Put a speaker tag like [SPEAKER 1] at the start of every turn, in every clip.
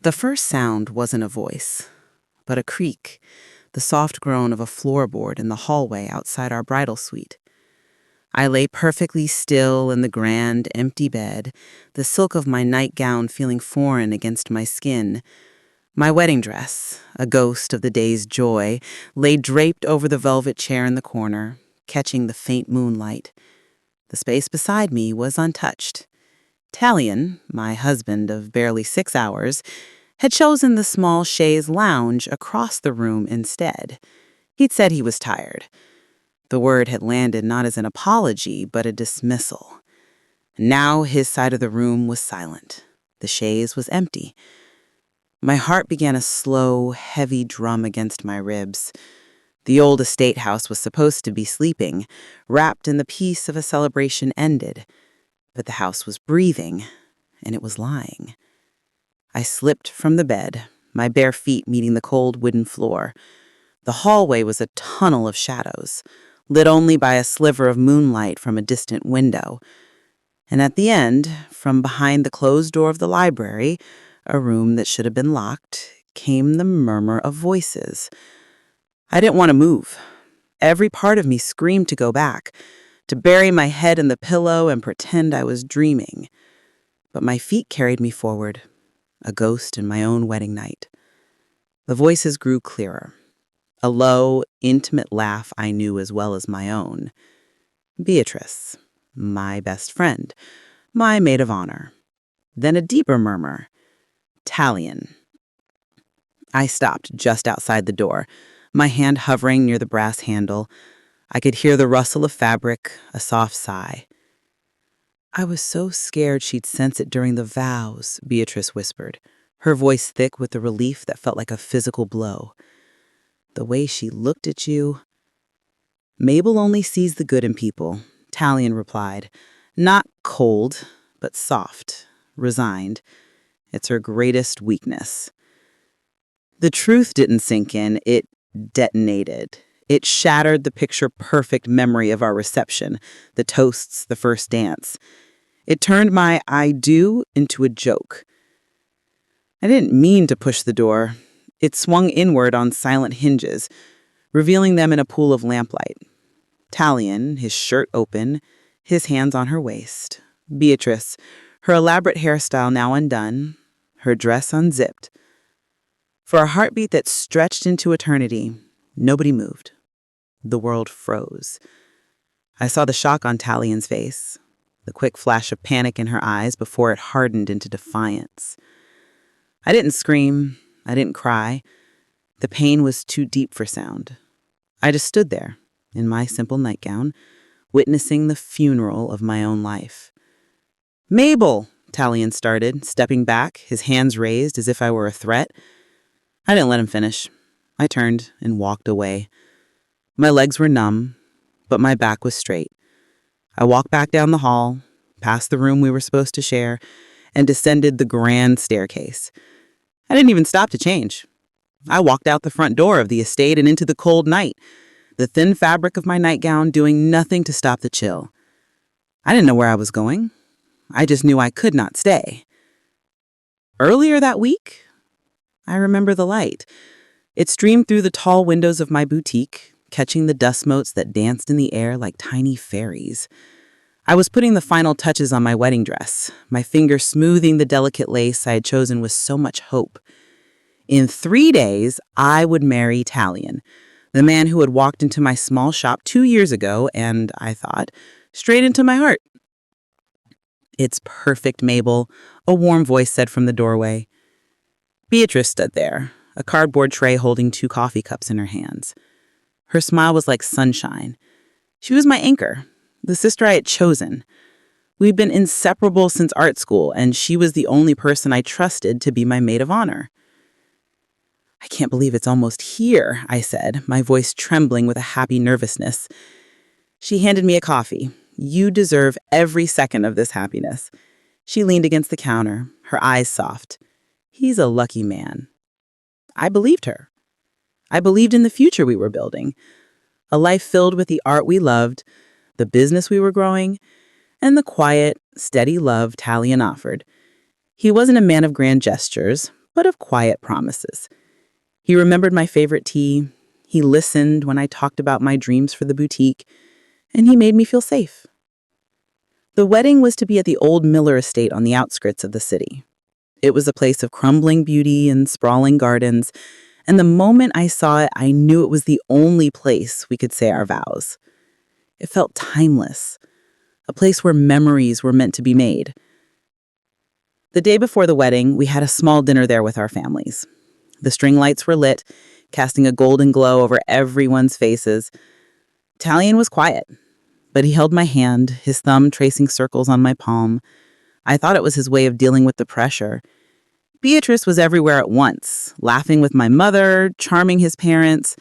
[SPEAKER 1] The first sound wasn't a voice, but a creak, the soft groan of a floorboard in the hallway outside our bridal suite. I lay perfectly still in the grand, empty bed, the silk of my nightgown feeling foreign against my skin. My wedding dress, a ghost of the day's joy, lay draped over the velvet chair in the corner, catching the faint moonlight. The space beside me was untouched. Talion, my husband of barely 6 hours, had chosen the small chaise lounge across the room instead. He'd said he was tired. The word had landed not as an apology, but a dismissal. Now his side of the room was silent. The chaise was empty. My heart began a slow, heavy drum against my ribs. The old estate house was supposed to be sleeping, wrapped in the peace of a celebration ended. But the house was breathing, and it was lying. I slipped from the bed, my bare feet meeting the cold wooden floor. The hallway was a tunnel of shadows, lit only by a sliver of moonlight from a distant window. And at the end, from behind the closed door of the library, a room that should have been locked, came the murmur of voices. I didn't want to move. Every part of me screamed to go back, to bury my head in the pillow and pretend I was dreaming. But my feet carried me forward, a ghost in my own wedding night. The voices grew clearer. A low, intimate laugh I knew as well as my own. Beatrice, my best friend, my maid of honor. Then a deeper murmur. Talion. I stopped just outside the door, my hand hovering near the brass handle. I could hear the rustle of fabric, a soft sigh. I was so scared she'd sense it during the vows, Beatrice whispered, her voice thick with the relief that felt like a physical blow. The way she looked at you. Mabel only sees the good in people, Talion replied. Not cold, but soft, resigned. It's her greatest weakness. The truth didn't sink in, it detonated. It shattered the picture-perfect memory of our reception, the toasts, the first dance. It turned my I do into a joke. I didn't mean to push the door. It swung inward on silent hinges, revealing them in a pool of lamplight. Talion, his shirt open, his hands on her waist. Beatrice, her elaborate hairstyle now undone, her dress unzipped. For a heartbeat that stretched into eternity, nobody moved. The world froze. I saw the shock on Talion's face, the quick flash of panic in her eyes before it hardened into defiance. I didn't scream. I didn't cry. The pain was too deep for sound. I just stood there, in my simple nightgown, witnessing the funeral of my own life. Mabel, Talion started, stepping back, his hands raised as if I were a threat. I didn't let him finish. I turned and walked away. My legs were numb, but my back was straight. I walked back down the hall, past the room we were supposed to share, and descended the grand staircase. I didn't even stop to change. I walked out the front door of the estate and into the cold night, the thin fabric of my nightgown doing nothing to stop the chill. I didn't know where I was going. I just knew I could not stay. Earlier that week, I remember the light. It streamed through the tall windows of my boutique, catching the dust motes that danced in the air like tiny fairies. I was putting the final touches on my wedding dress, my fingers smoothing the delicate lace I had chosen with so much hope. In 3 days, I would marry Talion, the man who had walked into my small shop 2 years ago and, I thought, straight into my heart. It's perfect, Mabel, a warm voice said from the doorway. Beatrice stood there, a cardboard tray holding 2 coffee cups in her hands. Her smile was like sunshine. She was my anchor, the sister I had chosen. We'd been inseparable since art school, and she was the only person I trusted to be my maid of honor. I can't believe it's almost here, I said, my voice trembling with a happy nervousness. She handed me a coffee. You deserve every second of this happiness. She leaned against the counter, her eyes soft. He's a lucky man. I believed her. I believed in the future we were building, a life filled with the art we loved, the business we were growing, and the quiet, steady love Talion offered. He wasn't a man of grand gestures, but of quiet promises. He remembered my favorite tea, he listened when I talked about my dreams for the boutique, and he made me feel safe. The wedding was to be at the old Miller estate on the outskirts of the city. It was a place of crumbling beauty and sprawling gardens, and the moment I saw it, I knew it was the only place we could say our vows. It felt timeless, a place where memories were meant to be made. The day before the wedding, we had a small dinner there with our families. The string lights were lit, casting a golden glow over everyone's faces. Talion was quiet, but he held my hand, his thumb tracing circles on my palm. I thought it was his way of dealing with the pressure. Beatrice was everywhere at once, laughing with my mother, charming his parents,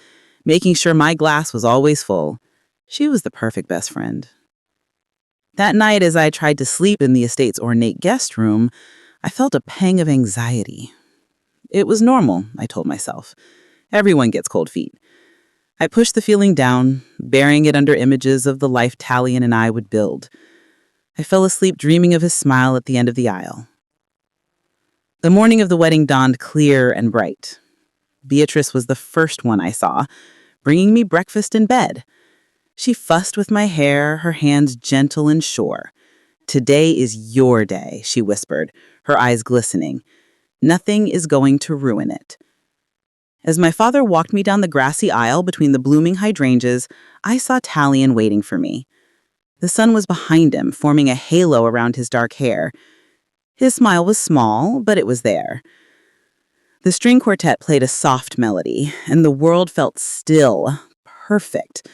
[SPEAKER 1] making sure my glass was always full. She was the perfect best friend. That night, as I tried to sleep in the estate's ornate guest room, I felt a pang of anxiety. It was normal, I told myself. Everyone gets cold feet. I pushed the feeling down, burying it under images of the life Talion and I would build. I fell asleep dreaming of his smile at the end of the aisle. The morning of the wedding dawned clear and bright. Beatrice was the first one I saw, bringing me breakfast in bed. She fussed with my hair, her hands gentle and sure. "Today is your day," she whispered, her eyes glistening. "Nothing is going to ruin it." As my father walked me down the grassy aisle between the blooming hydrangeas, I saw Talion waiting for me. The sun was behind him, forming a halo around his dark hair. His smile was small, but it was there. The string quartet played a soft melody, and the world felt still, perfect.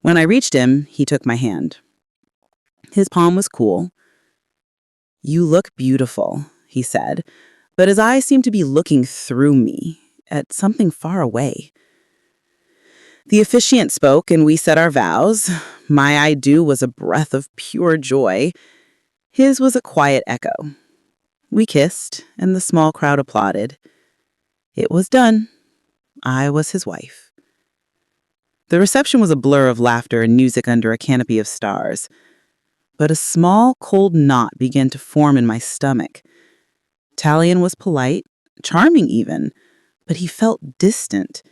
[SPEAKER 1] When I reached him, he took my hand. His palm was cool. "You look beautiful," he said, but his eyes seemed to be looking through me, at something far away. The officiant spoke, and we said our vows. My "I do" was a breath of pure joy. His was a quiet echo. We kissed, and the small crowd applauded. It was done. I was his wife. The reception was a blur of laughter and music under a canopy of stars. But a small, cold knot began to form in my stomach. Talion was polite, charming even, but he felt distant.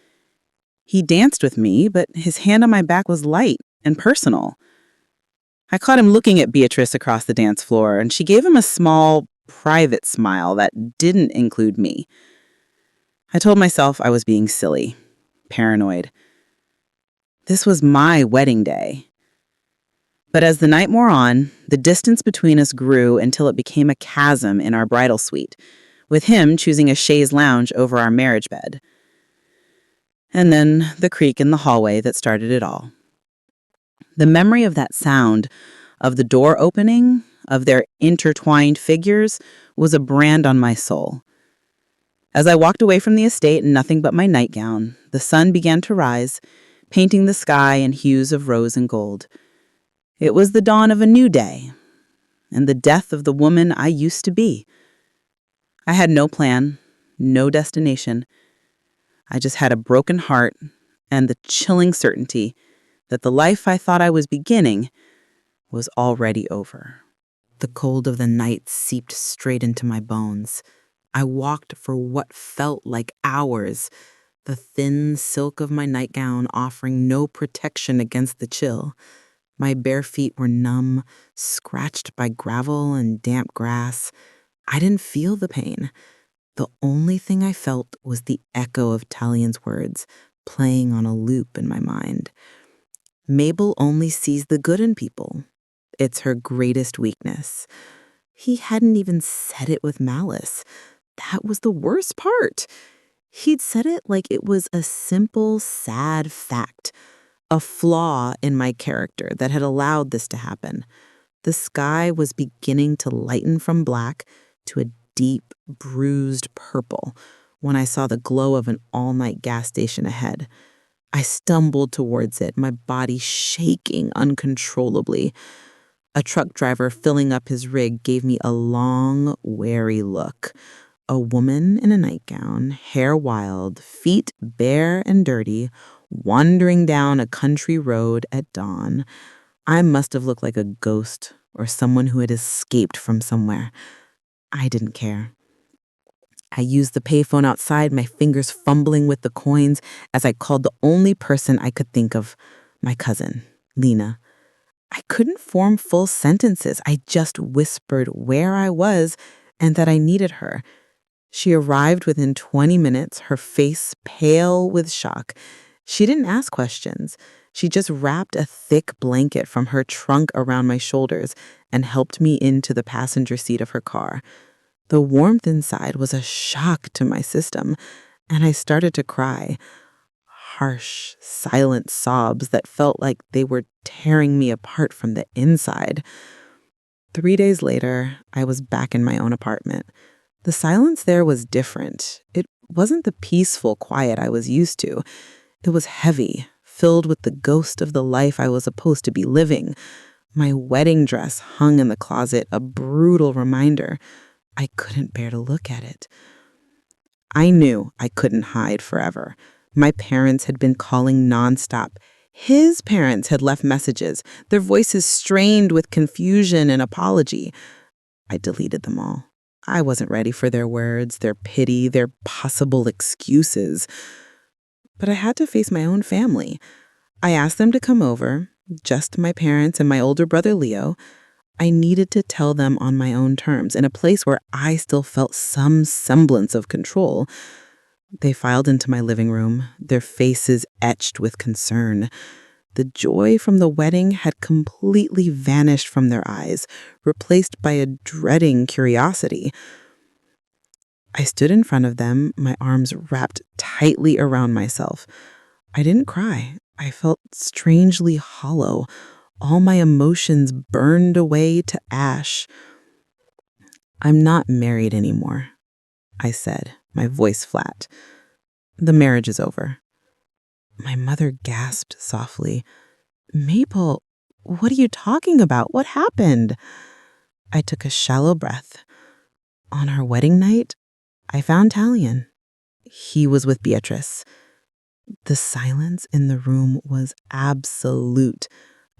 [SPEAKER 1] He danced with me, but his hand on my back was light and personal. I caught him looking at Beatrice across the dance floor, and she gave him a small, private smile that didn't include me. I told myself I was being silly, paranoid. This was my wedding day. But as the night wore on, the distance between us grew until it became a chasm in our bridal suite, with him choosing a chaise lounge over our marriage bed. And then the creak in the hallway that started it all. The memory of that sound, of the door opening, of their intertwined figures, was a brand on my soul. As I walked away from the estate in nothing but my nightgown, the sun began to rise, painting the sky in hues of rose and gold. It was the dawn of a new day, and the death of the woman I used to be. I had no plan, no destination. I just had a broken heart and the chilling certainty that the life I thought I was beginning was already over. The cold of the night seeped straight into my bones. I walked for what felt like hours, the thin silk of my nightgown offering no protection against the chill. My bare feet were numb, scratched by gravel and damp grass. I didn't feel the pain. The only thing I felt was the echo of Talion's words, playing on a loop in my mind. Mabel only sees the good in people. It's her greatest weakness. He hadn't even said it with malice. That was the worst part. He'd said it like it was a simple, sad fact, a flaw in my character that had allowed this to happen. The sky was beginning to lighten from black to a deep, bruised purple when I saw the glow of an all-night gas station ahead. I stumbled towards it, my body shaking uncontrollably. A truck driver filling up his rig gave me a long, wary look. A woman in a nightgown, hair wild, feet bare and dirty, wandering down a country road at dawn. I must have looked like a ghost or someone who had escaped from somewhere. I didn't care. I used the payphone outside, my fingers fumbling with the coins as I called the only person I could think of, my cousin, Lena. I couldn't form full sentences. I just whispered where I was and that I needed her. She arrived within 20 minutes, her face pale with shock. She didn't ask questions. She just wrapped a thick blanket from her trunk around my shoulders and helped me into the passenger seat of her car. The warmth inside was a shock to my system, and I started to cry. Harsh, silent sobs that felt like they were tearing me apart from the inside. 3 days later, I was back in my own apartment. The silence there was different. It wasn't the peaceful quiet I was used to. It was heavy, filled with the ghost of the life I was supposed to be living. My wedding dress hung in the closet, a brutal reminder. I couldn't bear to look at it. I knew I couldn't hide forever. My parents had been calling nonstop. His parents had left messages, their voices strained with confusion and apology. I deleted them all. I wasn't ready for their words, their pity, their possible excuses. But I had to face my own family. I asked them to come over, just my parents and my older brother Leo. I needed to tell them on my own terms, in a place where I still felt some semblance of control. They filed into my living room, their faces etched with concern. The joy from the wedding had completely vanished from their eyes, replaced by a dreading curiosity. I stood in front of them, my arms wrapped tightly around myself. I didn't cry. I felt strangely hollow. All my emotions burned away to ash. "I'm not married anymore," I said, my voice flat. "The marriage is over." My mother gasped softly. "Mabel, what are you talking about? What happened?" I took a shallow breath. On our wedding night, I found Talion. He was with Beatrice. The silence in the room was absolute.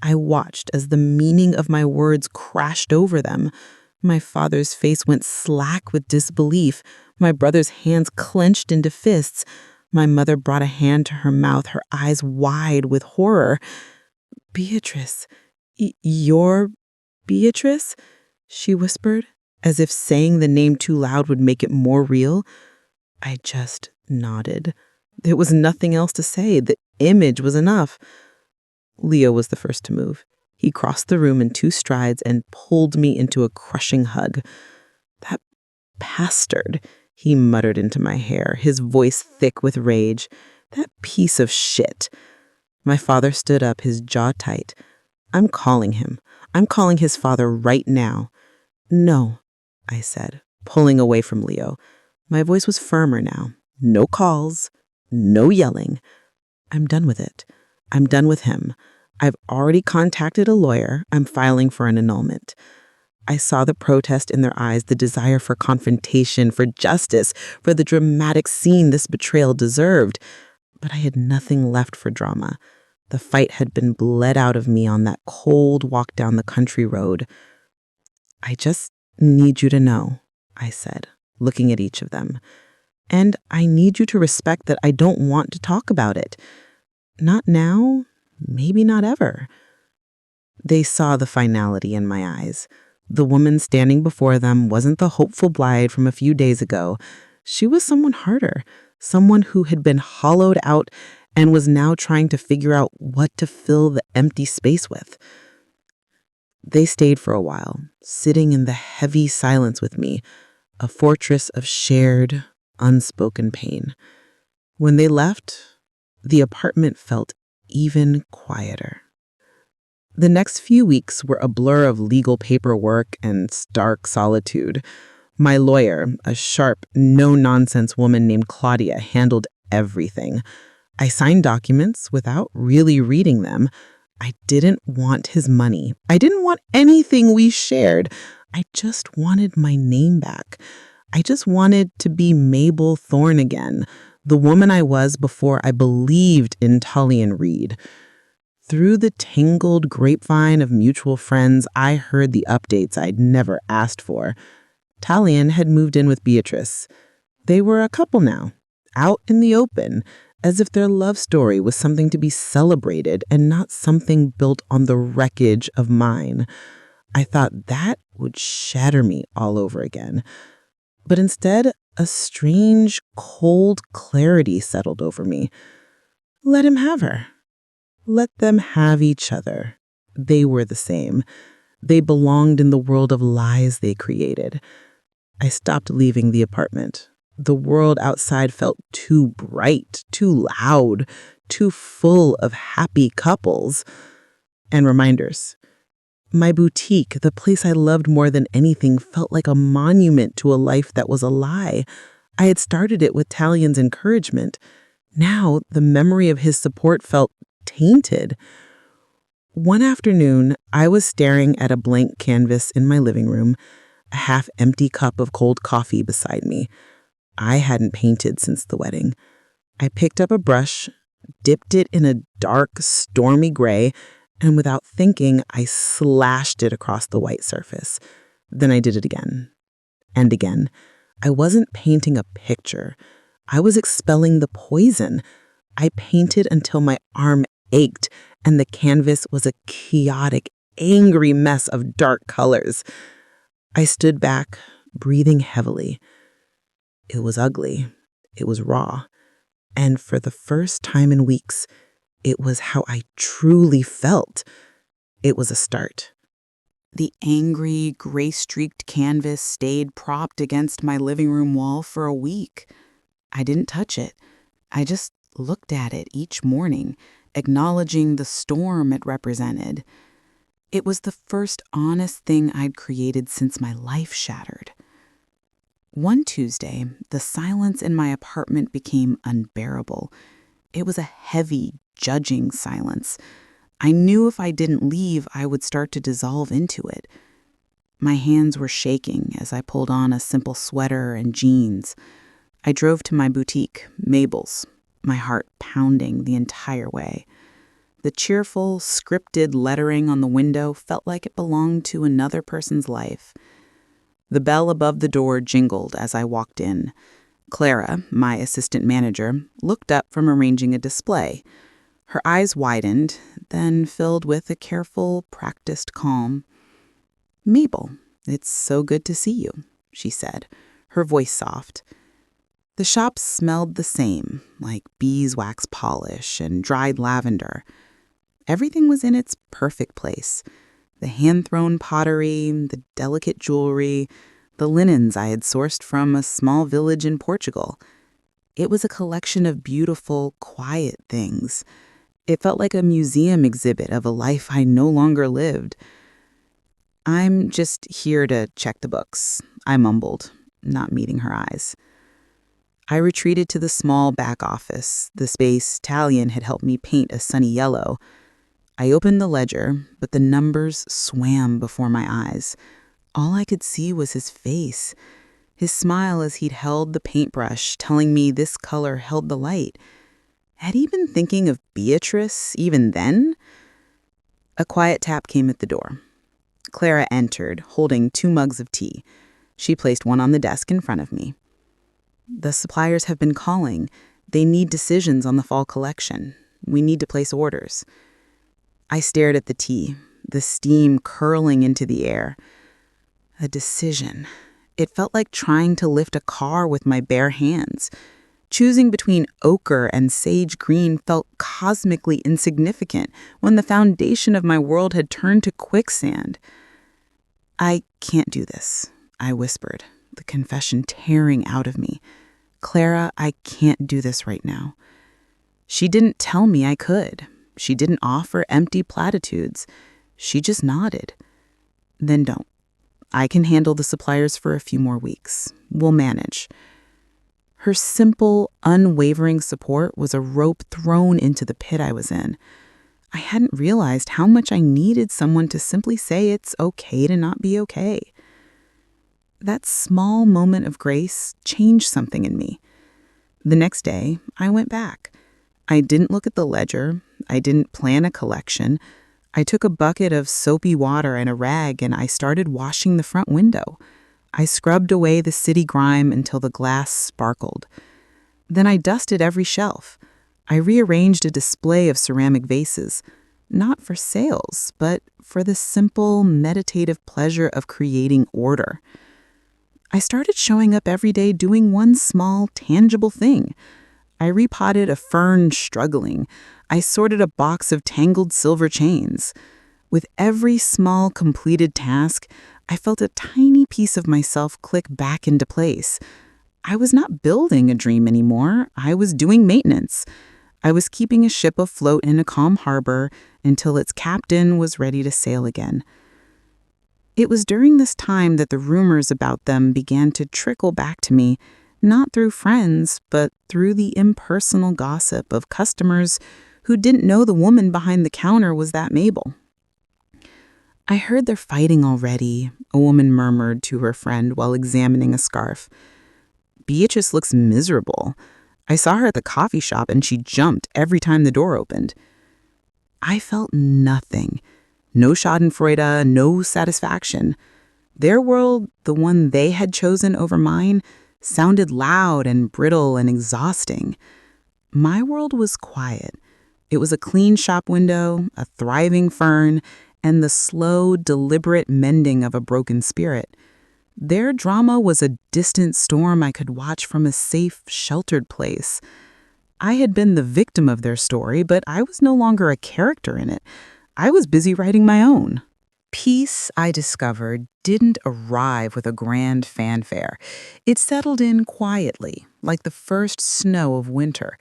[SPEAKER 1] I watched as the meaning of my words crashed over them. My father's face went slack with disbelief. My brother's hands clenched into fists. My mother brought a hand to her mouth, her eyes wide with horror. "Beatrice, you're Beatrice?" she whispered, as if saying the name too loud would make it more real. I just nodded. There was nothing else to say. The image was enough. Leo was the first to move. He crossed the room in 2 strides and pulled me into a crushing hug. "That bastard," he muttered into my hair, his voice thick with rage. "That piece of shit." My father stood up, his jaw tight. "I'm calling him. I'm calling his father right now." "No," I said, pulling away from Leo. My voice was firmer now. "No calls. No yelling. I'm done with it. I'm done with him. I've already contacted a lawyer. I'm filing for an annulment." I saw the protest in their eyes, the desire for confrontation, for justice, for the dramatic scene this betrayal deserved. But I had nothing left for drama. The fight had been bled out of me on that cold walk down the country road. "I just need you to know," I said, looking at each of them. "And I need you to respect that I don't want to talk about it. Not now, maybe not ever." They saw the finality in my eyes. The woman standing before them wasn't the hopeful bride from a few days ago. She was someone harder, someone who had been hollowed out and was now trying to figure out what to fill the empty space with. They stayed for a while, sitting in the heavy silence with me, a fortress of shared, unspoken pain. When they left, the apartment felt even quieter. The next few weeks were a blur of legal paperwork and stark solitude. My lawyer, a sharp, no-nonsense woman named Claudia, handled everything. I signed documents without really reading them. I didn't want his money. I didn't want anything we shared. I just wanted my name back. I just wanted to be Mabel Thorne again, the woman I was before I believed in Tully and Reed. Through the tangled grapevine of mutual friends, I heard the updates I'd never asked for. Talion had moved in with Beatrice.
[SPEAKER 2] They were a couple now, out in the open, as if their love story was something to be celebrated and not something built on the wreckage of mine. I thought that would shatter me all over again. But instead, a strange, cold clarity settled over me. Let him have her. Let them have each other. They were the same. They belonged in the world of lies they created. I stopped leaving the apartment. The world outside felt too bright, too loud, too full of happy couples and reminders. My boutique, the place I loved more than anything, felt like a monument to a life that was a lie. I had started it with Talion's encouragement. Now, the memory of his support felt tainted. One afternoon, I was staring at a blank canvas in my living room, a half-empty cup of cold coffee beside me. I hadn't painted since the wedding. I picked up a brush, dipped it in a dark, stormy gray, and without thinking, I slashed it across the white surface. Then I did it again and again. I wasn't painting a picture. I was expelling the poison. I painted until my arm ached, and the canvas was a chaotic, angry mess of dark colors. I stood back, breathing heavily. It was ugly. It was raw. And for the first time in weeks, it was how I truly felt. It was a start.
[SPEAKER 1] The angry, gray-streaked canvas stayed propped against my living room wall for a week. I didn't touch it. I just looked at it each morning, acknowledging the storm it represented. It was the first honest thing I'd created since my life shattered. One Tuesday, the silence in my apartment became unbearable. It was a heavy, judging silence. I knew if I didn't leave, I would start to dissolve into it. My hands were shaking as I pulled on a simple sweater and jeans. I drove to my boutique, Mabel's, my heart pounding the entire way. The cheerful, scripted lettering on the window felt like it belonged to another person's life. The bell above the door jingled as I walked in. Clara, my assistant manager, looked up from arranging a display. Her eyes widened, then filled with a careful, practiced calm. "Mabel, it's so good to see you," she said, her voice soft. The shop smelled the same, like beeswax polish and dried lavender. Everything was in its perfect place. The hand-thrown pottery, the delicate jewelry, the linens I had sourced from a small village in Portugal. It was a collection of beautiful, quiet things. It felt like a museum exhibit of a life I no longer lived. "I'm just here to check the books," I mumbled, not meeting her eyes. I retreated to the small back office, the space Talion had helped me paint a sunny yellow. I opened the ledger, but the numbers swam before my eyes. All I could see was his face, his smile as he'd held the paintbrush, telling me this color held the light. Had he been thinking of Beatrice even then? A quiet tap came at the door. Clara entered, holding 2 mugs of tea. She placed one on the desk in front of me. "The suppliers have been calling. They need decisions on the fall collection. We need to place orders." I stared at the tea, the steam curling into the air. A decision. It felt like trying to lift a car with my bare hands. Choosing between ochre and sage green felt cosmically insignificant when the foundation of my world had turned to quicksand. "I can't do this," I whispered, the confession tearing out of me. "Clara, I can't do this right now." She didn't tell me I could. She didn't offer empty platitudes. She just nodded. "Then don't. I can handle the suppliers for a few more weeks. We'll manage." Her simple, unwavering support was a rope thrown into the pit I was in. I hadn't realized how much I needed someone to simply say it's okay to not be okay. That small moment of grace changed something in me. The next day, I went back. I didn't look at the ledger. I didn't plan a collection. I took a bucket of soapy water and a rag and I started washing the front window. I scrubbed away the city grime until the glass sparkled. Then I dusted every shelf. I rearranged a display of ceramic vases, not for sales, but for the simple, meditative pleasure of creating order. I started showing up every day doing one small, tangible thing. I repotted a fern struggling. I sorted a box of tangled silver chains. With every small, completed task, I felt a tiny piece of myself click back into place. I was not building a dream anymore. I was doing maintenance. I was keeping a ship afloat in a calm harbor until its captain was ready to sail again. It was during this time that the rumors about them began to trickle back to me, not through friends, but through the impersonal gossip of customers who didn't know the woman behind the counter was that Mabel. "I heard they're fighting already," a woman murmured to her friend while examining a scarf. "Beatrice looks miserable. I saw her at the coffee shop and she jumped every time the door opened." I felt nothing. No schadenfreude, no satisfaction. Their world, the one they had chosen over mine, sounded loud and brittle and exhausting. My world was quiet. It was a clean shop window, a thriving fern, and the slow, deliberate mending of a broken spirit. Their drama was a distant storm I could watch from a safe, sheltered place. I had been the victim of their story, but I was no longer a character in it. I was busy writing my own. Peace, I discovered, didn't arrive with a grand fanfare. It settled in quietly, like the first snow of winter.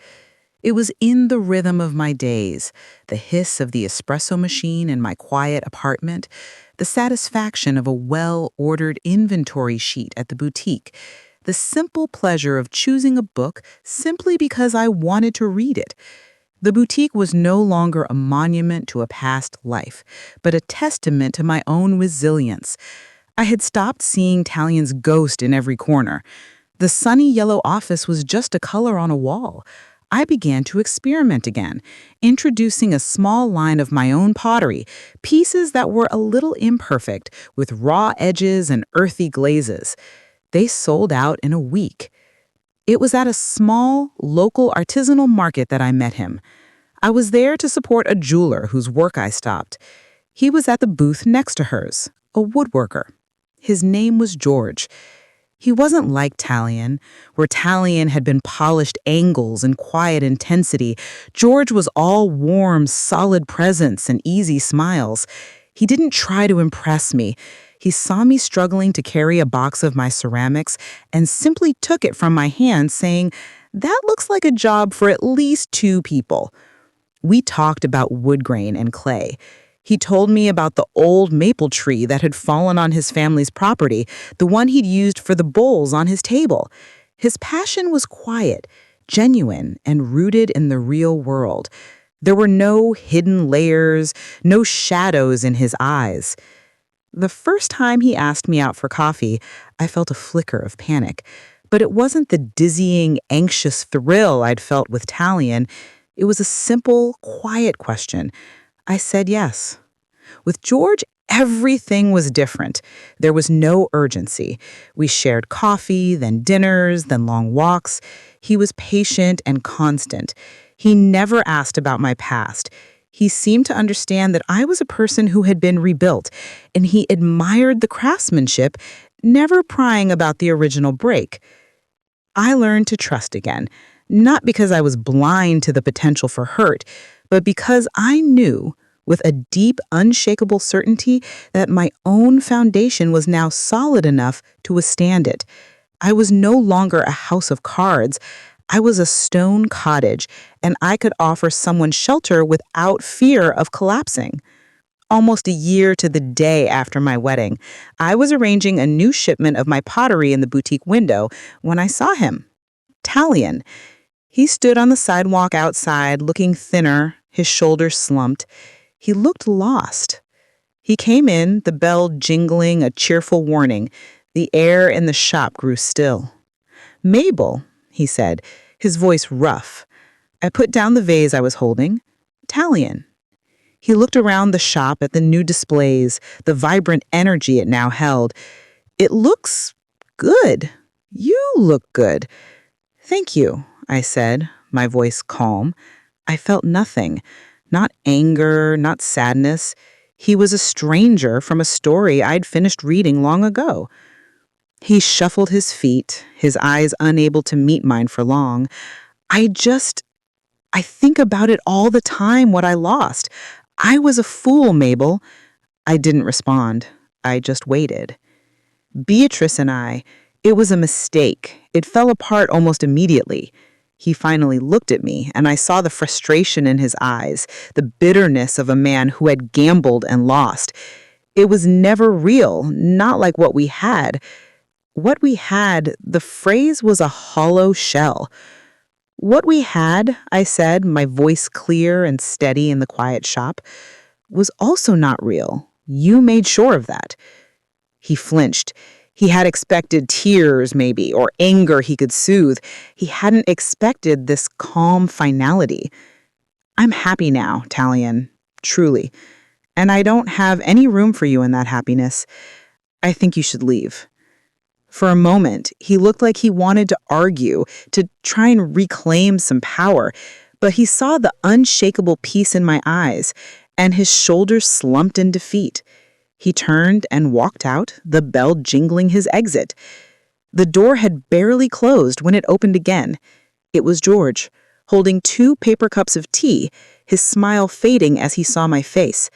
[SPEAKER 1] It was in the rhythm of my days, the hiss of the espresso machine in my quiet apartment, the satisfaction of a well-ordered inventory sheet at the boutique, the simple pleasure of choosing a book simply because I wanted to read it. The boutique was no longer a monument to a past life, but a testament to my own resilience. I had stopped seeing Talian's ghost in every corner. The sunny yellow office was just a color on a wall. I began to experiment again, introducing a small line of my own pottery, pieces that were a little imperfect, with raw edges and earthy glazes. They sold out in a week. It was at a small, local artisanal market that I met him. I was there to support a jeweler whose work I stopped. He was at the booth next to hers, a woodworker. His name was George. He wasn't like Talion, where Talion had been polished angles and quiet intensity. George was all warm, solid presence and easy smiles. He didn't try to impress me. He saw me struggling to carry a box of my ceramics and simply took it from my hand, saying, "That looks like a job for at least 2 people." We talked about wood grain and clay. He told me about the old maple tree that had fallen on his family's property, the one he'd used for the bowls on his table. His passion was quiet, genuine, and rooted in the real world. There were no hidden layers, no shadows in his eyes. The first time he asked me out for coffee, I felt a flicker of panic. But it wasn't the dizzying, anxious thrill I'd felt with Talion. It was a simple, quiet question. I said yes. With George, everything was different. There was no urgency. We shared coffee, then dinners, then long walks. He was patient and constant. He never asked about my past. He seemed to understand that I was a person who had been rebuilt, and he admired the craftsmanship, never prying about the original break. I learned to trust again, not because I was blind to the potential for hurt, but because I knew with a deep, unshakable certainty that my own foundation was now solid enough to withstand it. I was no longer a house of cards. I was a stone cottage, and I could offer someone shelter without fear of collapsing. Almost a year to the day after my wedding, I was arranging a new shipment of my pottery in the boutique window when I saw him. Talion. He stood on the sidewalk outside, looking thinner, his shoulders slumped. He looked lost. He came in, the bell jingling a cheerful warning. The air in the shop grew still. "Mabel," he said, his voice rough. I put down the vase I was holding. "Talion." He looked around the shop at the new displays, the vibrant energy it now held. "It looks
[SPEAKER 2] Good. You look good. Thank you, I said, my voice calm. I felt nothing. Not anger, not sadness. He was a stranger from a story I'd finished reading long ago. He shuffled his feet, his eyes unable to meet mine for long. I think about it all the time, what I lost. I was a fool, Mabel. I didn't respond. I just waited. Beatrice and it was a mistake. It fell apart almost immediately. He finally looked at me, and I saw the frustration in his eyes, the bitterness of a man who had gambled and lost. It was never real, not like what we had. What we had, the phrase was a hollow shell. What we had, I said, my voice clear and steady in the quiet shop, was also not real. You made sure of that. He flinched. He had expected tears, maybe, or anger he could soothe. He hadn't expected this calm finality. I'm happy now, Talion, truly. And I don't have any room for you in that happiness. I think you should leave. For a moment, he looked like he wanted to argue, to try and reclaim some power, but he saw the unshakable peace in my eyes, and his shoulders slumped in defeat. He turned and walked out, the bell jingling his exit. The door had barely closed when it opened again. It was George, holding 2 paper cups of tea, his smile fading as he saw my face.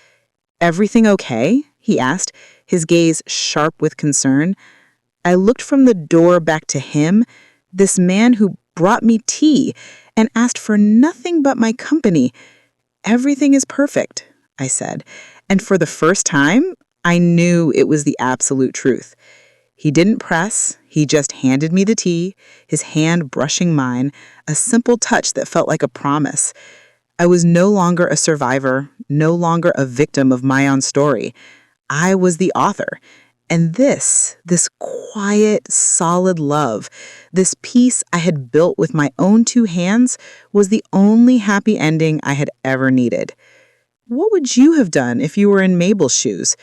[SPEAKER 2] "Everything okay?" he asked, his gaze sharp with concern. I looked from the door back to him, this man who brought me tea and asked for nothing but my company. "Everything is perfect," I said, and for the first time, I knew it was the absolute truth. He didn't press, he just handed me the tea, his hand brushing mine, a simple touch that felt like a promise. I was no longer a survivor, no longer a victim of my own story. I was the author. And this quiet, solid love, this peace I had built with my own 2 hands, was the only happy ending I had ever needed. What would you have done if you were in Mabel's shoes?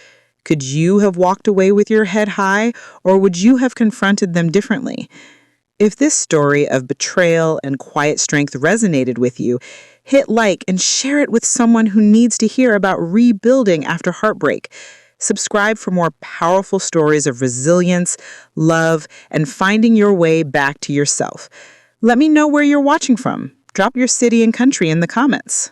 [SPEAKER 2] Could you have walked away with your head high, or would you have confronted them differently? If this story of betrayal and quiet strength resonated with you, hit like and share it with someone who needs to hear about rebuilding after heartbreak. Subscribe for more powerful stories of resilience, love, and finding your way back to yourself. Let me know where you're watching from. Drop your city and country in the comments.